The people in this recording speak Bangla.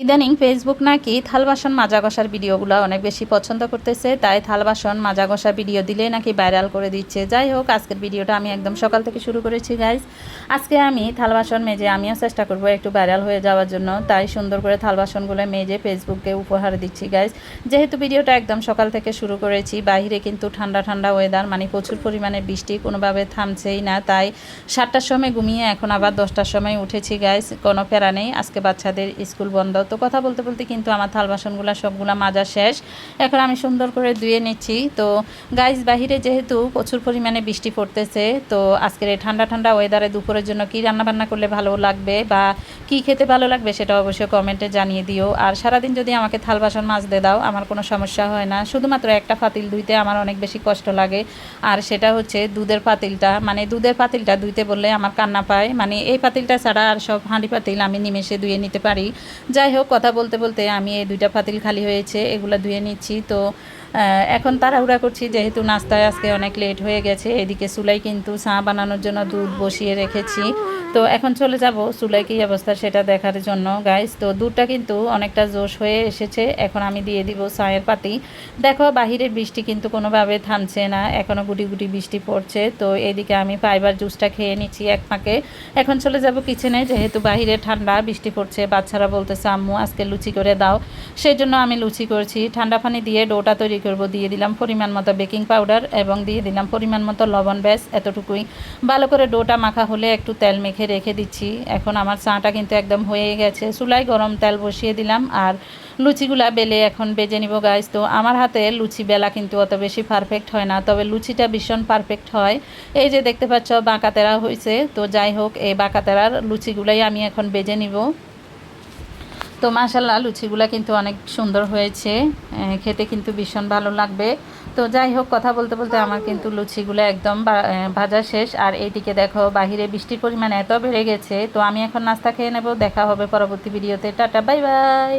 ইদানিং ফেসবুক নাকি থাল বাসন মাজা ঘষার ভিডিওগুলো অনেক বেশি পছন্দ করতেছে, তাই থাল বাসন মাজা ঘষা ভিডিও দিলে নাকি ভাইরাল করে দিচ্ছে। যাই হোক, আজকের ভিডিওটা আমি একদম সকাল থেকে শুরু করেছি গাইজ। আজকে আমি থাল বাসন মেজে আমিও চেষ্টা করব একটু ভাইরাল হয়ে যাওয়ার জন্য, তাই সুন্দর করে থাল বাসনগুলো মেজে ফেসবুককে উপহার দিচ্ছি গাইজ। যেহেতু ভিডিওটা একদম সকাল থেকে শুরু করেছি, বাইরে কিন্তু ঠান্ডা ঠান্ডা ওয়েদার, মানে প্রচুর পরিমাণে বৃষ্টি, কোনোভাবে থামছেই না। তাই 7টার সময় ঘুমিয়ে এখন আবার 10টার সময় উঠেছি গাইজ, কোনো প্যারা নেই। আজকে বাচ্চাদের স্কুল বন্ধ। তো কথা বলতে বলতে কিন্তু আমার থাল বাসনগুলো সবগুলা মাজা শেষ। এখন আমি সুন্দর করে ধুয়ে নিচ্ছি। তো গাইজ, বাহিরে যেহেতু প্রচুর পরিমাণে বৃষ্টি পড়তেছে, তো আজকের এই ঠান্ডা ঠান্ডা ওয়েদারে দুপুরের জন্য কী রান্নাবান্না করলে ভালো লাগবে বা কী খেতে ভালো লাগবে সেটা অবশ্যই কমেন্টে জানিয়ে দিও। আর সারাদিন যদি আমাকে থাল বাসন মাজতে দাও আমার কোনো সমস্যা হয় না, শুধুমাত্র একটা পাতিল ধুইতে আমার অনেক বেশি কষ্ট লাগে। আর সেটা হচ্ছে দুধের পাতিলটা, মানে দুধের পাতিলটা ধুইতে বললে আমার কান্না পায়। মানে এই পাতিলটা ছাড়া আর সব হাঁড়ি পাতিল আমি নিমেষে ধুয়ে নিতে পারি। যাই হোক, কথা বলতে বলতে আমি এই 2টা পাতিল খালি হয়েছে, এগুলো ধুয়ে নিচ্ছি। তো এখন তাড়াহুড়া করছি যেহেতু নাস্তায় আজকে অনেক লেট হয়ে গেছে। এদিকে চুলায় কিন্তু চা বানানোর জন্য দুধ বসিয়ে রেখেছি। তো এখন চলে যাব চুলায় কী অবস্থা সেটা দেখার জন্য গাইস। তো দুধটা কিন্তু অনেকটা জোশ হয়ে এসেছে, এখন আমি দিয়ে দিব চায়ের পাতি। দেখো, বাহিরের বৃষ্টি কিন্তু কোনোভাবে থামছে না, এখনও গুটি গুটি বৃষ্টি পড়ছে। তো এদিকে আমি ফাইবার জুসটা খেয়ে নিচ্ছি এক ফাঁকে। এখন চলে যাব কিচেনে, যেহেতু বাহিরে ঠান্ডা বৃষ্টি পড়ছে। বাচ্চারা বলতেছে আম্মু আজকে লুচি করে দাও, সেই জন্য আমি লুচি করছি। ঠান্ডা পানি দিয়ে ডোটা তৈরি করব। দিয়ে দিলাম পরিমাণ মতো বেকিং পাউডার এবং দিয়ে দিলাম পরিমাণ মতো লবণ, ব্যাস এতটুকুই। ভালো করে ডোটা মাখা হলে একটু তেল মেখে রেখে দিচ্ছি। এখন আমার চাটা কিন্তু একদম হয়ে গেছে, চুলায় গরম তেল বসিয়ে দিলাম আর লুচিগুলা বেলে এখন বেজে নিব গাইজ। তো আমার হাতে লুচি বেলা কিন্তু অত বেশি পারফেক্ট হয় না, তবে লুচিটা ভীষণ পারফেক্ট হয়। এই যে দেখতে পাচ্ছ বাঁকাতেরা হয়েছে। তো যাই হোক, এই বাঁকাতেরার লুচিগুলাই আমি এখন বেজে নিব। তো মাশাল্লাহ লুচিগুলা কিন্তু অনেক সুন্দর হয়েছে, খেতে কিন্তু ভীষণ ভালো লাগবে। তো যাই হোক, কথা বলতে বলতে আমার কিন্তু লুচিগুলো একদম ভাজা শেষ। আর এইদিকে দেখো বাহিরে বৃষ্টির পরিমাণ এত বেড়ে গেছে। তো আমি এখন নাস্তা খেয়ে নেব, দেখা হবে পরবর্তী ভিডিওতে। Tata, bye bye.